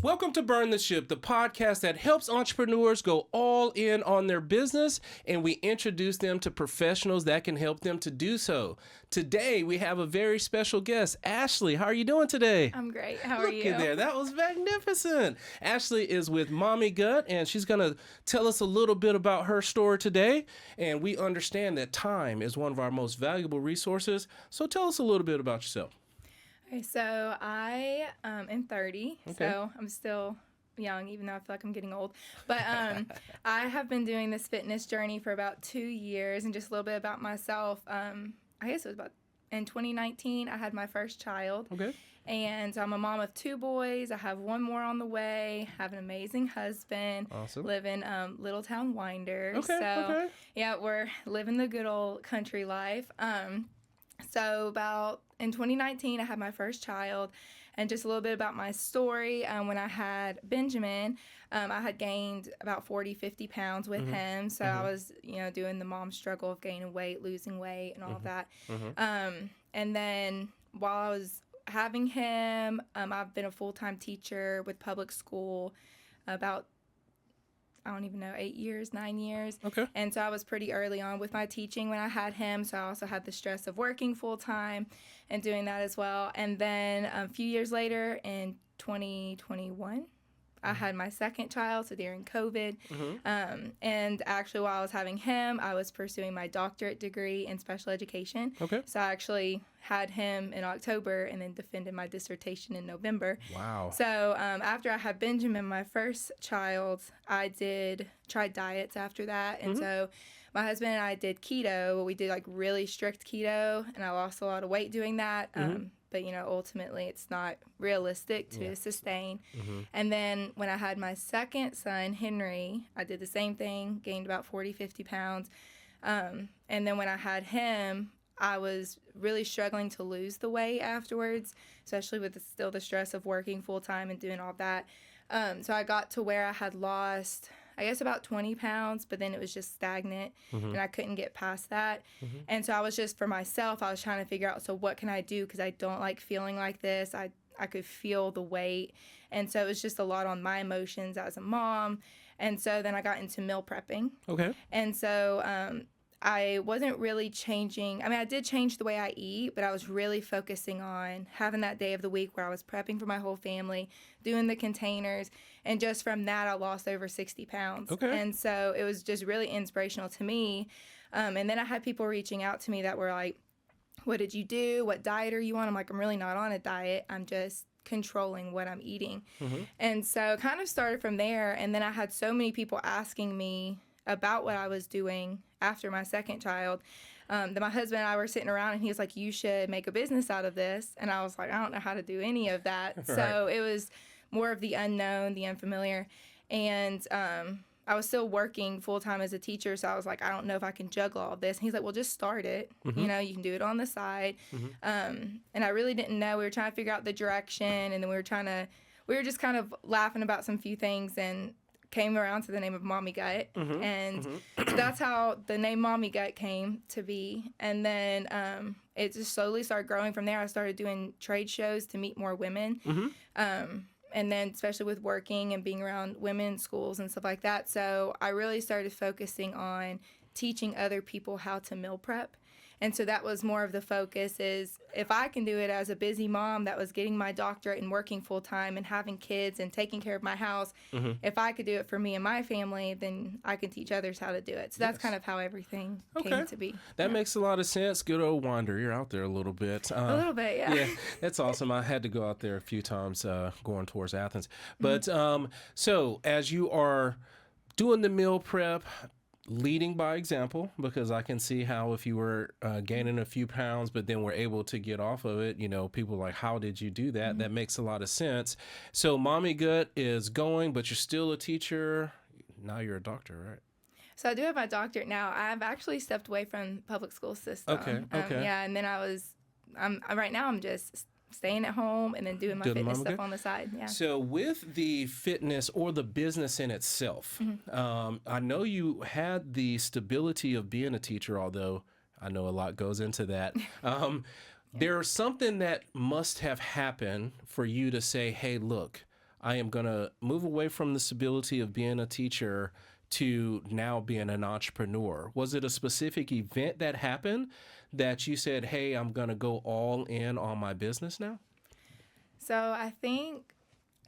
Welcome to Burn the Ship, the podcast that helps entrepreneurs go all in on their business, and we introduce them to professionals that can help them to do so. Today, we have a very special guest, Ashley. How are you doing today? I'm great. How are you? Look at there. That was magnificent. Ashley is with Mommy Gut, and she's going to tell us a little bit about her story today. And we understand that time is one of our most valuable resources. So tell us a little bit about yourself. Okay, so I am 30, Okay. so I'm still young, even though I feel like I'm getting old. But I have been doing this fitness journey for about 2 years, and just a little bit about myself. I guess it was about in 2019, I had my first child. Okay. And I'm a mom of 2 boys. I have 1 more on the way. Have an amazing husband. Awesome. Live in Little Town Winder. Okay, So, okay. yeah, we're living the good old country life. So about in 2019, I had my first child, and just a little bit about my story. When I had Benjamin, I had gained about 40, 50 pounds with him. So I was, doing the mom struggle of gaining weight, losing weight, and all of that. And then while I was having him, I've been a full-time teacher with public school about, I don't even know, 8 years, 9 years. Okay. And so I was pretty early on with my teaching when I had him. So I also had the stress of working full time and doing that as well. And then a few years later in 2021, I had my second child, so during COVID. And actually, while I was having him, I was pursuing my doctorate degree in special education. Okay. So I actually had him in October and then defended my dissertation in November. Wow. So after I had Benjamin, my first child, I tried diets after that. And so my husband and I did keto. We did like really strict keto, and I lost a lot of weight doing that. But, ultimately it's not realistic to sustain. And then when I had my second son, Henry, I did the same thing, gained about 40, 50 pounds. And then when I had him, I was really struggling to lose the weight afterwards, especially with still the stress of working full time and doing all that. So I got to where I had lost, I guess, about 20 pounds, but then it was just stagnant, and I couldn't get past that. And so I was just, for myself, I was trying to figure out, so what can I do? Because I don't like feeling like this. I could feel the weight. And so it was just a lot on my emotions as a mom. And so then I got into meal prepping. Okay. And so I wasn't really changing. I mean, I did change the way I eat, but I was really focusing on having that day of the week where I was prepping for my whole family, doing the containers, and just from that, I lost over 60 pounds. Okay. And so it was just really inspirational to me. And then I had people reaching out to me that were like, what did you do? What diet are you on? I'm like, I'm really not on a diet. I'm just controlling what I'm eating. And so kind of started from there. And then I had so many people asking me about what I was doing after my second child, that my husband and I were sitting around, and he was like, you should make a business out of this. And I was like, I don't know how to do any of that. Right. So it was more of the unknown, the unfamiliar. And I was still working full time as a teacher. So I was like, I don't know if I can juggle all of this. And he's like, well, just start it. You can do it on the side. And I really didn't know. We were trying to figure out the direction. And then we were just kind of laughing about some few things, and came around to the name of Mommy Gut. And so that's how the name Mommy Gut came to be. And then it just slowly started growing from there. I started doing trade shows to meet more women. And then especially with working and being around women in schools and stuff like that. So I really started focusing on teaching other people how to meal prep. And so that was more of the focus, is if I can do it as a busy mom that was getting my doctorate and working full time and having kids and taking care of my house, if I could do it for me and my family, then I can teach others how to do it. So that's kind of how everything came to be. That makes a lot of sense. Good old Wander. You're out there a little bit. A little bit, yeah. Yeah, that's awesome. I had to go out there a few times going towards Athens. But so as you are doing the meal prep, leading by example, because I can see how if you were gaining a few pounds, but then were able to get off of it, people are like, how did you do that? That makes a lot of sense. So Mommy Gut is going, but you're still a teacher. Now you're a doctor, right? So I do have my doctorate now. I've actually stepped away from public school system. Okay. Yeah, and then right now I'm just staying at home and then doing my fitness stuff on the side. Yeah. So with the fitness or the business in itself, I know you had the stability of being a teacher, although I know a lot goes into that. There's something that must have happened for you to say, hey, look, I am going to move away from the stability of being a teacher to now being an entrepreneur? Was it a specific event that happened that you said, hey, I'm going to go all in on my business now? So I think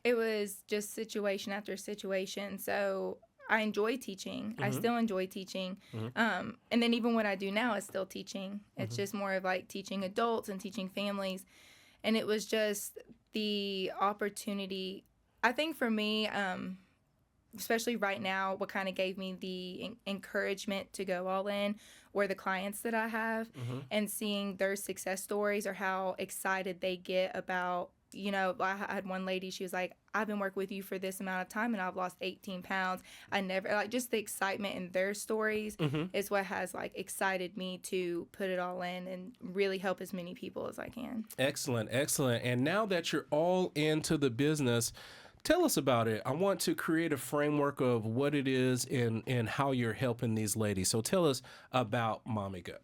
it was just situation after situation. So I enjoy teaching. I still enjoy teaching. And then even what I do now is still teaching. It's just more of like teaching adults and teaching families. And it was just the opportunity. I think for me, especially right now, what kind of gave me the encouragement to go all in were the clients that I have and seeing their success stories or how excited they get about, you know, I had one lady, she was like, I've been working with you for this amount of time and I've lost 18 pounds. I never, like, just the excitement in their stories is what has, like, excited me to put it all in and really help as many people as I can. Excellent, excellent. And now that you're all into the business, tell us about it. I want to create a framework of what it is and how you're helping these ladies. So tell us about Mommy Gut.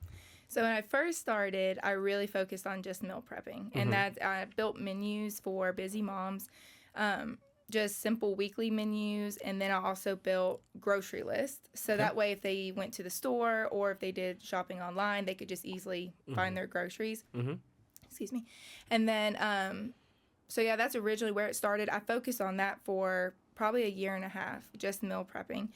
So when I first started, I really focused on just meal prepping, and that I built menus for busy moms, just simple weekly menus, and then I also built grocery lists. So that way, if they went to the store or if they did shopping online, they could just easily find their groceries. Excuse me. And then, so yeah, that's originally where it started. I focused on that for probably a year and a half, just meal prepping.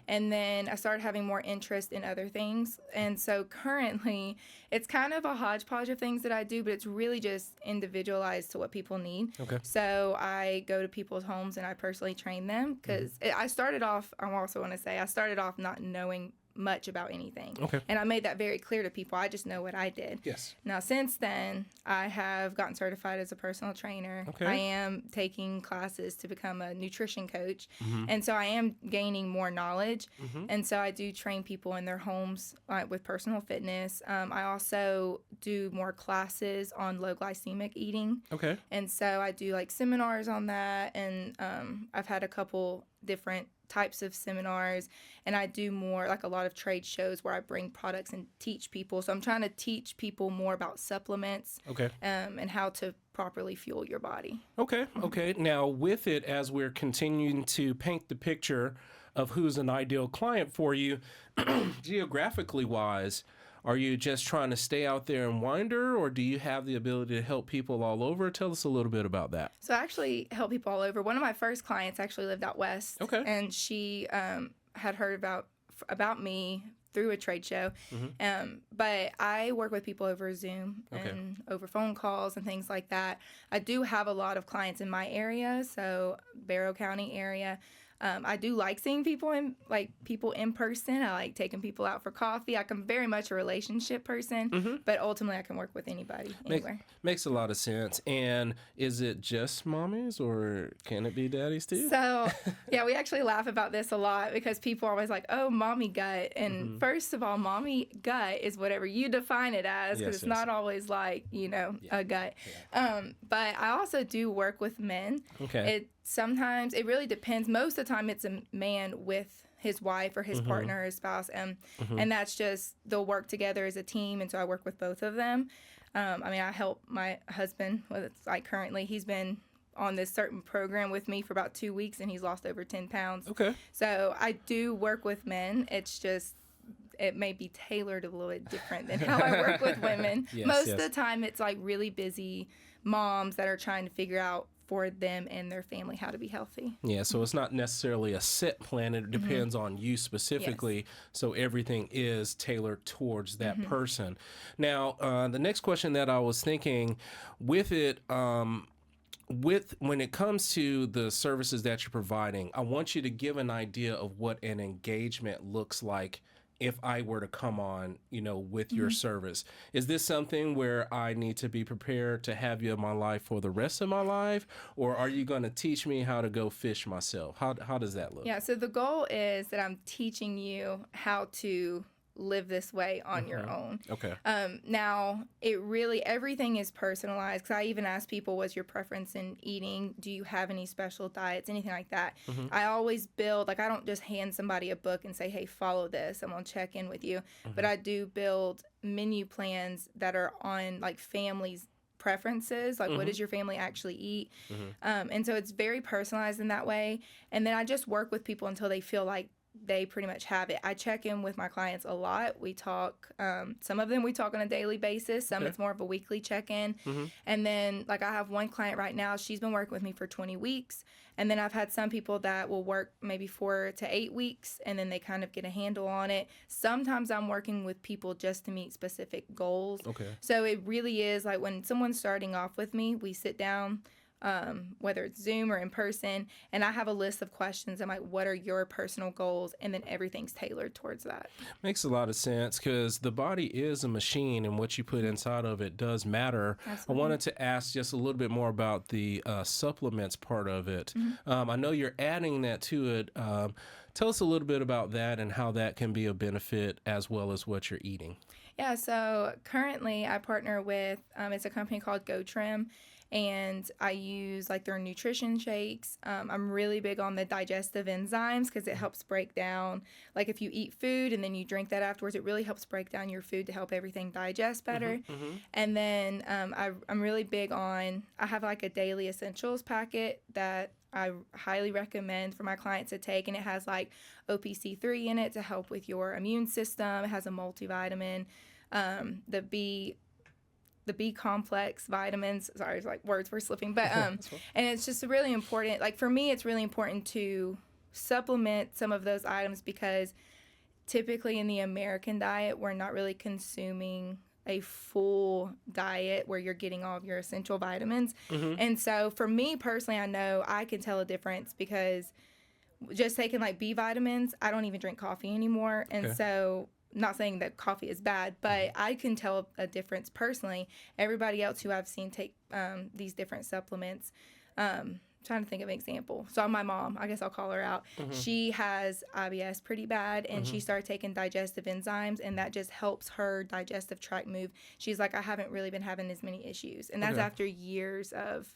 And then I started having more interest in other things. And so currently, it's kind of a hodgepodge of things that I do, but it's really just individualized to what people need. Okay. So I go to people's homes and I personally train them because I started off, I also want to say, I started off not knowing much about anything. Okay. And I made that very clear to people. I just know what I did. Yes. Now, since then, I have gotten certified as a personal trainer. Okay. I am taking classes to become a nutrition coach. And so I am gaining more knowledge. And so I do train people in their homes with personal fitness. I also do more classes on low glycemic eating. Okay. And so I do like seminars on that. And I've had a couple different types of seminars, and I do more like a lot of trade shows where I bring products and teach people. So I'm trying to teach people more about supplements, Okay. and how to properly fuel your body. Okay. Okay. Now, with it, as we're continuing to paint the picture of who's an ideal client for you, geographically wise, are you just trying to stay out there in Winder, or do you have the ability to help people all over? Tell us a little bit about that. So I actually help people all over. One of my first clients actually lived out west. Okay. And she had heard about me through a trade show. But I work with people over Zoom and over phone calls and things like that. I do have a lot of clients in my area, so Barrow County area. I do like seeing people in person. I like taking people out for coffee. I'm very much a relationship person, but ultimately I can work with anybody, anywhere. Makes a lot of sense. And is it just mommies, or can it be daddies too? So, yeah, we actually laugh about this a lot because people are always like, oh, mommy gut. And first of all, mommy gut is whatever you define it as, because it's not always like, a gut. But I also do work with men. Okay. Sometimes it really depends. Most of the time it's a man with his wife or his partner or his spouse. And that's just, they'll work together as a team. And so I work with both of them. I help my husband with, like, currently he's been on this certain program with me for about 2 weeks and he's lost over 10 pounds. Okay. So I do work with men. It's just, it may be tailored a little bit different than how I work with women. Most of the time it's like really busy moms that are trying to figure out for them and their family how to be healthy. Yeah, so it's not necessarily a set plan. It depends on you specifically. Yes. So everything is tailored towards that person. Now, the next question that I was thinking with it, when it comes to the services that you're providing, I want you to give an idea of what an engagement looks like if I were to come on, with your service. Is this something where I need to be prepared to have you in my life for the rest of my life? Or are you going to teach me how to go fish myself? How does that look? Yeah, so the goal is that I'm teaching you how to live this way on your own. Okay. Now, everything is personalized, because I even ask people, what's your preference in eating? Do you have any special diets, anything like that? I always build, I don't just hand somebody a book and say, hey, follow this, I'm going to check in with you. But I do build menu plans that are on, families' preferences, like what does your family actually eat. And so it's very personalized in that way. And then I just work with people until they feel like they pretty much have it. I check in with my clients a lot. We talk, some of them we talk on a daily basis. Some it's more of a weekly check-in. And then like I have one client right now, she's been working with me for 20 weeks. And then I've had some people that will work maybe 4 to 8 weeks, and then they kind of get a handle on it. Sometimes I'm working with people just to meet specific goals. So it really is like when someone's starting off with me, we sit down, whether it's Zoom or in person, and I have a list of questions. I'm like, what are your personal goals? And then everything's tailored towards that. Makes a lot of sense because the body is a machine and what you put inside of it does matter. Absolutely. I wanted to ask just a little bit more about the supplements part of it. I know you're adding that to it. Tell us a little bit about that and how that can be a benefit as well as what you're eating. Yeah, so currently I partner with, it's a company called Go Trim, and I use like their nutrition shakes. I'm really big on the digestive enzymes because it helps break down, like if you eat food and then you drink that afterwards, it really helps break down your food to help everything digest better. And then I'm really big on, I have like a daily essentials packet that I highly recommend for my clients to take, and it has like OPC3 in it to help with your immune system. It has a multivitamin, the B complex vitamins. Sorry, it's like words were slipping, but and it's just really important. Like for me, it's really important to supplement some of those items because typically in the American diet, we're not really consuming a full diet where you're getting all of your essential vitamins. And so for me personally, I know I can tell a difference because just taking like B vitamins, I don't even drink coffee anymore. And so not saying that coffee is bad, but I can tell a difference personally. Everybody else who I've seen take these different supplements, trying to think of an example. So my mom, I guess I'll call her out. She has IBS pretty bad, and she started taking digestive enzymes, and that just helps her digestive tract move. She's like, I haven't really been having as many issues. And that's after years of,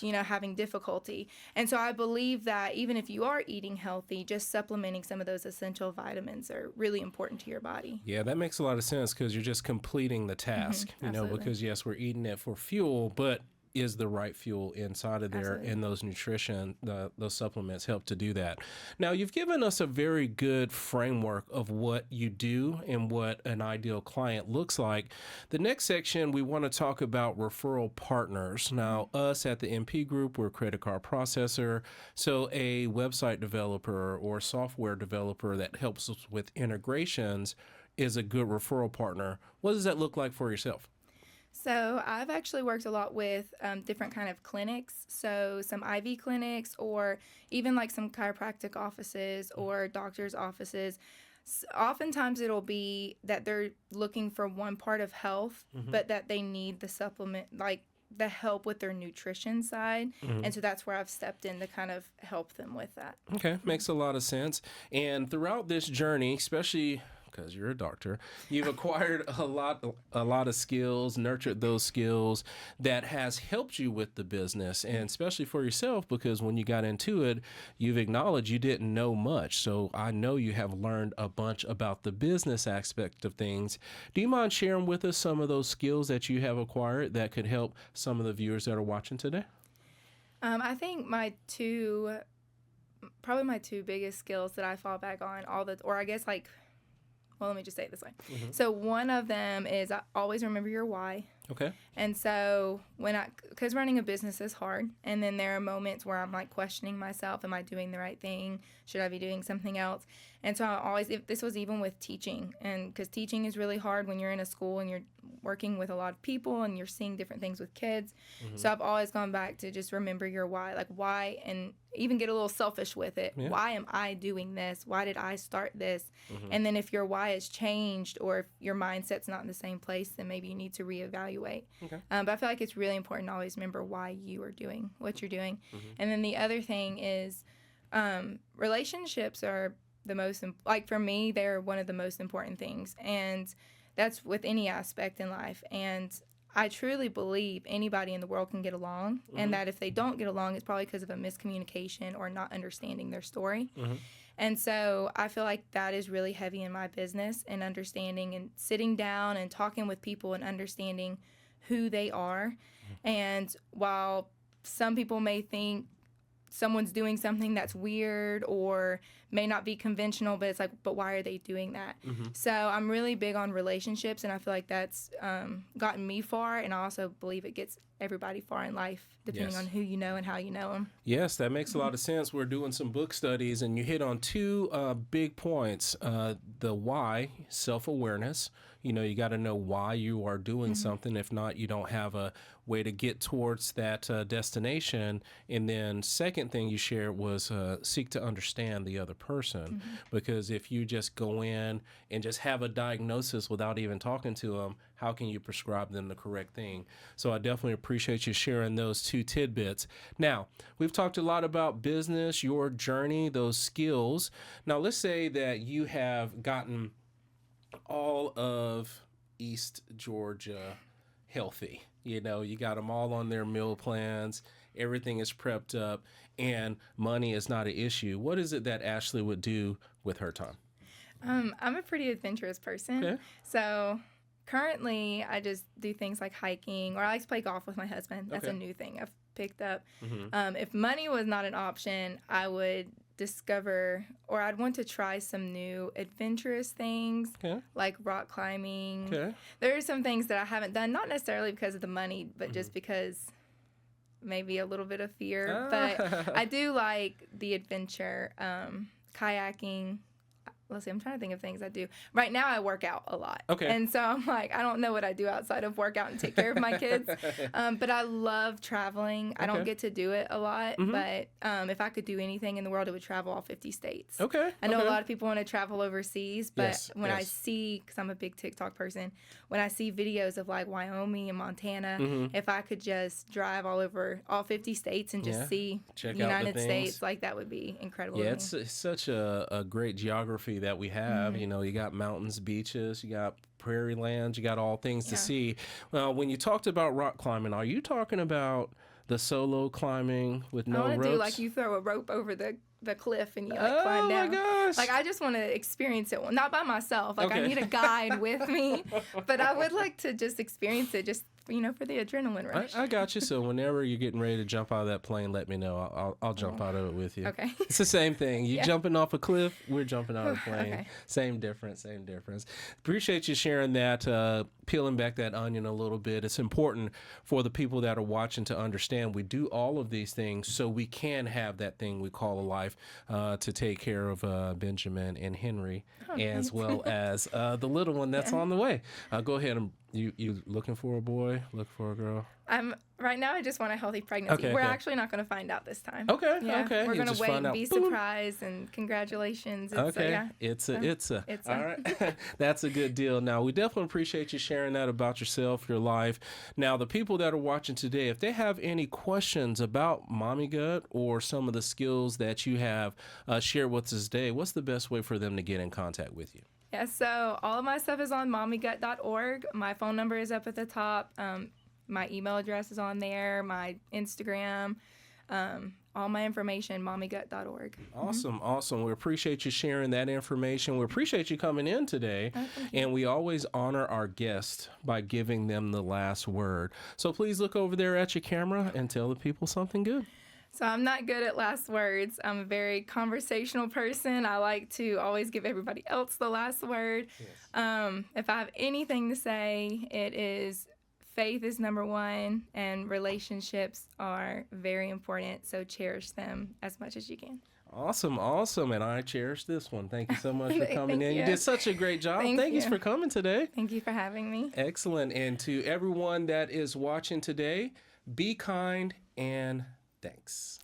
having difficulty. And so I believe that even if you are eating healthy, just supplementing some of those essential vitamins are really important to your body. Yeah, that makes a lot of sense because you're just completing the task, because yes, we're eating it for fuel, but is the right fuel inside of there, and those nutrition, those supplements help to do that. Now, you've given us a very good framework of what you do and what an ideal client looks like. The next section, we want to talk about referral partners. Now, us at the MP Group, we're a credit card processor, so a website developer or software developer that helps us with integrations is a good referral partner. What does that look like for yourself? So I've actually worked a lot with different kind of clinics, so some IV clinics or even like some chiropractic offices or doctor's offices. Oftentimes it'll be that they're looking for one part of health, but that they need the supplement, like the help with their nutrition side. And so that's where I've stepped in to kind of help them with that. Okay, makes a lot of sense. And throughout this journey, especially because you're a doctor, you've acquired a lot of skills, nurtured those skills that has helped you with the business, and especially for yourself, because when you got into it, you've acknowledged you didn't know much. So I know you have learned a bunch about the business aspect of things. Do you mind sharing with us some of those skills that you have acquired that could help some of the viewers that are watching today? I think probably my two biggest skills that I fall back on well, let me just say it this way. So one of them is I always remember your why. Okay. And so because running a business is hard, and then there are moments where I'm like questioning myself, am I doing the right thing? Should I be doing something else? And so this was even with teaching, and because teaching is really hard when you're in a school and you're working with a lot of people and you're seeing different things with kids. So I've always gone back to just remember your why, like why, and even get a little selfish with it. Yeah. Why am I doing this? Why did I start this? And then if your why has changed or if your mindset's not in the same place, then maybe you need to reevaluate. Okay. But I feel like it's really important to always remember why you are doing what you're doing. And then the other thing is relationships are the most, like for me, they're one of the most important things. And that's with any aspect in life. And I truly believe anybody in the world can get along, and that if they don't get along, it's probably because of a miscommunication or not understanding their story. And so I feel like that is really heavy in my business, and understanding and sitting down and talking with people and understanding who they are. And while some people may think someone's doing something that's weird or may not be conventional, but it's like, but why are they doing that? So I'm really big on relationships, and I feel like that's gotten me far, and I also believe it gets everybody far in life, depending on who you know and how you know them. Yes, that makes a lot of sense. We're doing some book studies, and you hit on two big points. The why, self-awareness. You know, you got to know why you are doing something. If not, you don't have a way to get towards that destination. And then second thing you shared was seek to understand the other person. Because if you just go in and just have a diagnosis without even talking to them, how can you prescribe them the correct thing? So I definitely appreciate you sharing those two tidbits. Now, we've talked a lot about business, your journey, those skills. Now, let's say that you have gotten all of East Georgia healthy. You know, you got them all on their meal plans. Everything is prepped up, and money is not an issue. What is it that Ashley would do with her time? I'm a pretty adventurous person. Okay. So currently, I just do things like hiking, or I like to play golf with my husband. That's a new thing I've picked up. If money was not an option, I would discover, or I'd want to try some new adventurous things, like rock climbing. There are some things that I haven't done, not necessarily because of the money, but just because maybe a little bit of fear. But I do like the adventure, kayaking. Let's see, I'm trying to think of things I do. Right now, I work out a lot. And so I'm like, I don't know what I do outside of work out and take care of my kids. But I love traveling. I don't get to do it a lot. But if I could do anything in the world, it would travel all 50 states. I know a lot of people want to travel overseas. But when I see, because I'm a big TikTok person, when I see videos of like Wyoming and Montana, if I could just drive all over all 50 states and just see the United States, like that would be incredible. Yeah, it's such a great geography that we have. You know, you got mountains, beaches, you got prairie lands, you got all things to see. Well, when you talked about rock climbing, are you talking about the solo climbing with no ropes? I want to do like you throw a rope over the cliff and you like climb down. Oh my gosh. Like I just want to experience it, not by myself. Like I need a guide with me, but I would like to just experience it, just for the adrenaline rush. I got you. So whenever you're getting ready to jump out of that plane, let me know. I'll jump out of it with you. Okay. It's the same thing. You jumping off a cliff, we're jumping out of the plane. Same difference. Appreciate you sharing that, peeling back that onion a little bit. It's important for the people that are watching to understand we do all of these things so we can have that thing we call a life to take care of Benjamin and Henry, as well as the little one that's on the way. Go ahead and you looking for a boy? Look for a girl? Right now, I just want a healthy pregnancy. We're actually not going to find out this time. Okay. We're going to wait and be surprised, and congratulations. All right. That's a good deal. Now, we definitely appreciate you sharing that about yourself, your life. Now, the people that are watching today, if they have any questions about Mommy Gut or some of the skills that you have shared with us today, what's the best way for them to get in contact with you? Yeah, so all of my stuff is on mommygut.org. My phone number is up at the top. My email address is on there, my Instagram, all my information, mommygut.org. Awesome. We appreciate you sharing that information. We appreciate you coming in today. And we always honor our guests by giving them the last word. So please look over there at your camera and tell the people something good. So I'm not good at last words. I'm a very conversational person. I like to always give everybody else the last word. If I have anything to say, it is faith is number one, and relationships are very important. So cherish them as much as you can. Awesome. And I cherish this one. Thank you so much for coming in. You did such a great job. Thank you for coming today. Thank you for having me. Excellent. And to everyone that is watching today, be kind and thanks.